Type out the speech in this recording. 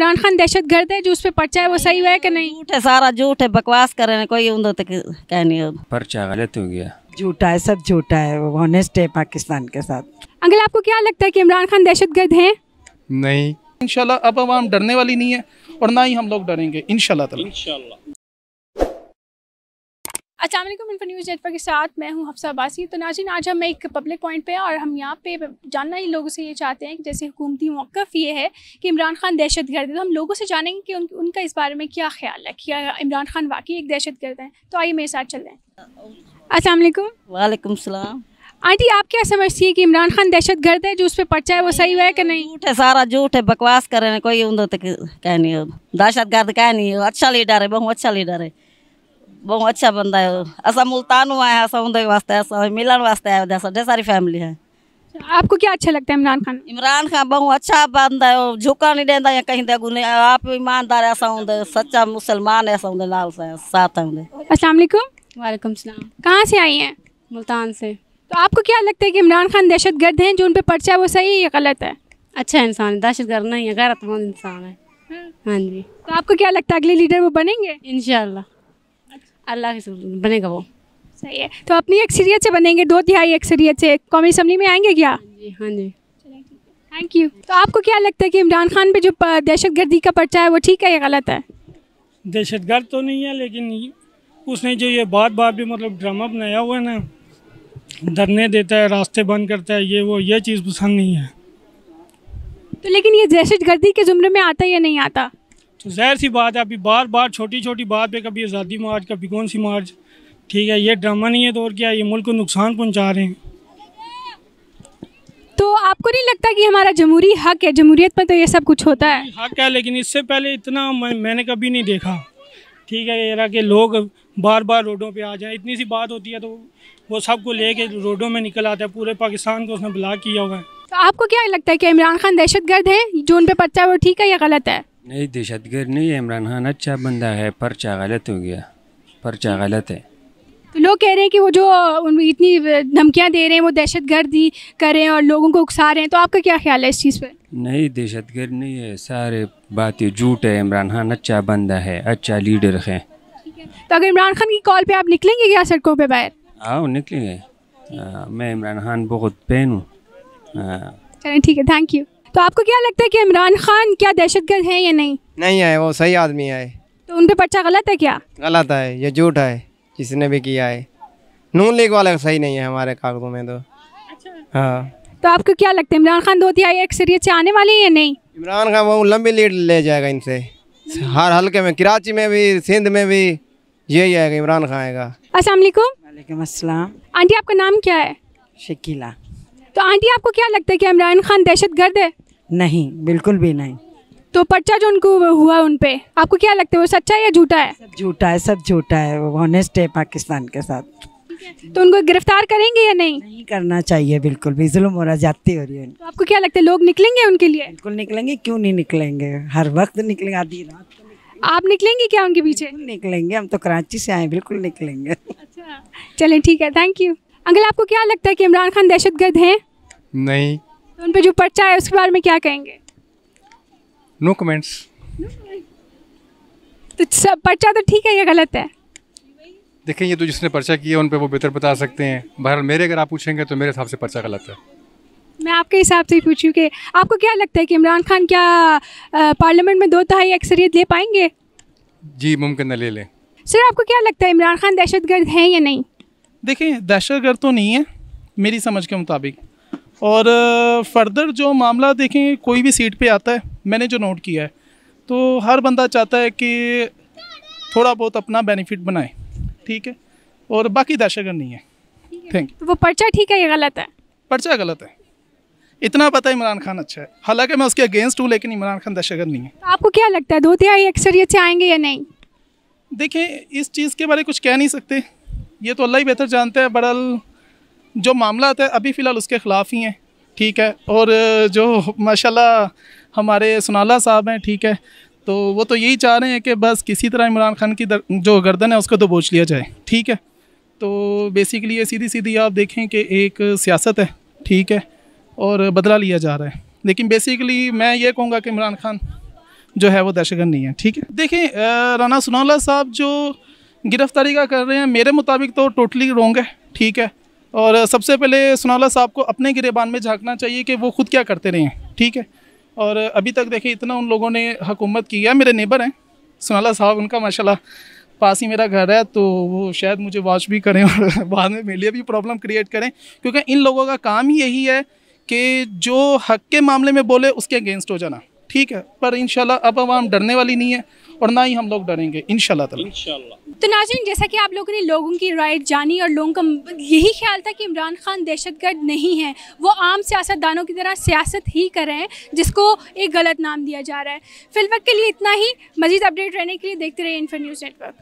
इमरान खान दहशतगर्द है जो उस पर पर्चा है वो सही है कि नहीं? झूठ है, सारा झूठ है, बकवास कर रहे हैं, कोई उन तक कहनी हो। पर्चा गलत हो गया, झूठा है, सब झूठा है, वो ऑनेस्ट है पाकिस्तान के साथ। अंकल आपको क्या लगता है कि इमरान खान दहशतगर्द हैं? नहीं, इंशाल्लाह अब आवाम डरने वाली नहीं है और ना ही हम लोग डरेंगे इंशाल्लाह। अस्सलाम वालेकुम, इन्फो न्यूज़ नेटवर्क के साथ मैं हूं हफ्सा अब्बासी। तो नाज़रीन, आज हम एक पब्लिक पॉइंट पे हैं और हम यहाँ पे जानना ही लोगों से ये चाहते हैं कि जैसे हुकूमती मौक़िफ़ ये है कि इमरान खान दहशतगर्द है, तो हम लोगों से जानेंगे कि उनका इस बारे में क्या ख्याल है, क्या इमरान खान वाकई एक दहशतगर्द है। तो आइए मेरे साथ चल रहे हैं। अस्सलाम वालेकुम। वालेकुम सलाम। आंटी, आप क्या समझती है कि इमरान खान दहशतगर्द है जो उस पर पर्चा है वो सही है कि नहीं? झूठ है, सारा झूठ है, बकवास कर रहे हैं, कोई उन तक कहनी हो। दहशतगर्द कहनी हो, अच्छा लीडर है, बहुत अच्छा लीडर है, बहुत अच्छा बंदा है। असा मुल्तान हुआ है, असा उनके वास्ते, ऐसा मिलन वास्ते है, ढेर सारी फैमिली है। आपको क्या अच्छा लगता है इमरान खान? इमरान खान बहुत अच्छा बंदा है, वो झुका नहीं देता या कहीं दे गुने, आप ईमानदार है, ऐसा उनके सच्चा मुसलमान है, ऐसा उनके नाल से साथ है उनके। अस्सलाम वालेकुम। वालेकुम सलाम। कहाँ से आई हैं? मुल्तान से। तो आपको क्या लगता है कि इमरान खान दहशतगर्द हैं जो उन पे पर्चा है वो सही है या गलत है? अच्छा इंसान है, दहशतगर्द नहीं है, गैरतमंद इंसान है। हाँ जी। तो आपको क्या लगता है अगले लीडर वो बनेंगे? इंशाल्लाह अल्लाह के शुक्र बनेगा वो। सही है। तो अपनी अक्सरियत से बनेंगे, 2/3 अक्सरियत से कौमी असम्बली में आएंगे क्या? जी हाँ जी। Thank you. तो आपको क्या लगता है कि इमरान खान पे जो दहशतगर्दी का पर्चा है वो ठीक है या गलत है? दहशतगर्द तो नहीं है, लेकिन उसने जो ये बात भी मतलब ड्रामा बनाया हुआ है ना, धरने देता है, रास्ते बंद करता है, ये चीज़ पसंद नहीं है। तो लेकिन ये दहशतगर्दी के जुमरे में आता या नहीं आता? तो ज़ाहिर सी बात है, अभी बार छोटी छोटी बात पे कभी आज़ादी मार्च, कभी कौन सी मार्च, ठीक है, ये ड्रामा नहीं है तो और क्या, ये मुल्क को नुकसान पहुंचा रहे हैं। तो आपको नहीं लगता कि हमारा जमहूरी हक है, जमहूरियत में तो ये सब कुछ होता है? हक है, लेकिन इससे पहले इतना मैंने कभी नहीं देखा, ठीक है, ये कि लोग बार रोडों पे आ जाएं। इतनी सी बात होती है तो वो सबको लेके रोडों में निकल आता है, पूरे पाकिस्तान को उसने ब्लॉक किया हुआ है। तो आपको क्या लगता है कि इमरान खान दहशतगर्द है जो उन पे पर्चा है वो ठीक है या गलत है? नहीं, दहशतगर्द नहीं है, इमरान खान अच्छा बंदा है, पर्चा गलत हो गया, पर्चा गलत है। तो लोग कह रहे हैं कि वो जो इतनी धमकियां दे रहे हैं वो दहशतगर्दी कर रहे हैं और लोगों को उकसा रहे हैं, तो आपका क्या ख्याल है इस चीज़ पे? नहीं, दहशतगर्द नहीं है, सारे बातें झूठ है, इमरान खान अच्छा बंदा है, अच्छा लीडर है। तो अगर इमरान खान की कॉल पे आप निकलेंगे क्या सड़कों पे बाहर? आओ निकलेंगे, मैं इमरान खान बहुत फैन हूँ। चलें ठीक है, थैंक यू। तो आपको क्या लगता है कि इमरान खान क्या दहशतगर्द है या नहीं? नहीं है, वो सही आदमी है। तो उन पे पर्चा गलत है क्या? गलत है, ये झूठ है, जिसने भी किया है। नून लीग वाले सही नहीं है हमारे कागजों में तो। अच्छा। हाँ। तो आपको क्या लगता है इमरान खान 2/3 अक्सरियत से आने वाले हैं या नहीं? इमरान खान वो लंबी लीड ले जाएगा इनसे, हर हल्के में, कराची में भी, सिंध में भी यही आएगा, इमरान खान आएगा। अस्सलाम वालेकुम। वालेकुम अस्सलाम। आंटी आपका नाम क्या है? शकीला। तो आंटी आपको क्या लगता है कि इमरान खान दहशतगर्द है? नहीं, बिल्कुल भी नहीं। तो पर्चा जो उनको हुआ उन पे, आपको क्या लगता है वो सच्चा है या झूठा है? सब झूठा है, सब झूठा है, वो ऑनेस्ट है पाकिस्तान के साथ। तो उनको गिरफ्तार करेंगे या नहीं? नहीं करना चाहिए, बिल्कुल भी जुल्म हो रहा, जाती हो रही है। तो आपको क्या लगता है लोग निकलेंगे उनके लिए? बिल्कुल निकलेंगे, क्यों नहीं निकलेंगे, हर वक्त निकलेंगे, आधी रात आप निकलेंगे क्या उनके पीछे? निकलेंगे, हम तो कराची से आए, बिल्कुल निकलेंगे। अच्छा चलें ठीक है, थैंक यू। अंकल आपको क्या लगता है कि इमरान खान दहशतगर्द हैं? नहीं। तो उन पे जो पर्चा है उसके बारे में क्या कहेंगे? No comments. तो सब पर्चा तो ठीक है या गलत है? देखें, ये तो जिसने पर्चा किया उन पे वो बेहतर बता सकते हैं। बहरहाल मेरे अगर आप पूछेंगे तो मेरे हिसाब से पर्चा गलत है। मैं आपके हिसाब से ही पूछूं कि आपको क्या लगता है कि इमरान खान क्या पार्लियामेंट में 2/3 अक्सरियत ले पाएंगे? जी मुमकिन है, ले लें। सर आपको क्या लगता है इमरान खान दहशतगर्द हैं या नहीं? देखें, दहशतगर्द तो नहीं है मेरी समझ के मुताबिक, और फर्दर जो मामला देखें, कोई भी सीट पे आता है, मैंने जो नोट किया है तो हर बंदा चाहता है कि थोड़ा बहुत अपना बेनिफिट बनाए, ठीक है, और बाकी दहशतगर्द नहीं है। Thank you. तो वो पर्चा ठीक है या गलत है? पर्चा गलत है, इतना पता है। इमरान खान अच्छा है, हालांकि मैं उसके अगेंस्ट हूँ, लेकिन इमरान खान दहशतगर्द नहीं है। तो आपको क्या लगता है 2/3 अक्सरियत से आएंगे या नहीं? देखें, इस चीज़ के बारे में कुछ कह नहीं सकते, ये तो अल्लाह ही बेहतर जानते हैं। बहरहाल जो मामला है अभी फ़िलहाल उसके ख़िलाफ़ ही हैं, ठीक है, और जो माशाल्लाह हमारे सुनाला साहब हैं, ठीक है, तो वो तो यही चाह रहे हैं कि बस किसी तरह इमरान खान की जो गर्दन है उसको दबोच लिया जाए, ठीक है। तो बेसिकली ये सीधी सीधी आप देखें कि एक सियासत है, ठीक है, और बदला लिया जा रहा है। लेकिन बेसिकली मैं ये कहूँगा कि इमरान खान जो है वो दहशतगर्द नहीं है। ठीक है, देखिए राना सनाउल्लाह साहब जो गिरफ्तारी का कर रहे हैं मेरे मुताबिक तो टोटली रॉन्ग है। ठीक है, और सबसे पहले सनाउल्लाह साहब को अपने गिरेबान में झांकना चाहिए कि वो खुद क्या करते रहे हैं। ठीक है, और अभी तक देखिए इतना उन लोगों ने हुकूमत की है। मेरे नेबर हैं सनाउल्लाह साहब, उनका माशाल्लाह पास ही मेरा घर है, तो वो शायद मुझे वॉच भी करें और बाद में मेरे लिए भी प्रॉब्लम क्रिएट करें, क्योंकि इन लोगों का काम ही यही है कि जो हक के मामले में बोले उसके अगेंस्ट हो जाना। ठीक है, पर इंशाल्लाह अब आवाम डरने वाली नहीं है और ना ही हम लोग डरेंगे इंशाल्लाह ताला। तो नाज़रीन, जैसा कि आप लोगों ने लोगों की राय जानी और लोगों का यही ख्याल था कि इमरान खान दहशतगर्द नहीं है, वो आम सियासतदानों की तरह सियासत ही कर रहे हैं जिसको एक गलत नाम दिया जा रहा है। फिलहाल के लिए इतना ही। मज़ीद अपडेट रहने के लिए देखते रहिए इंफो न्यूज़ नेटवर्क।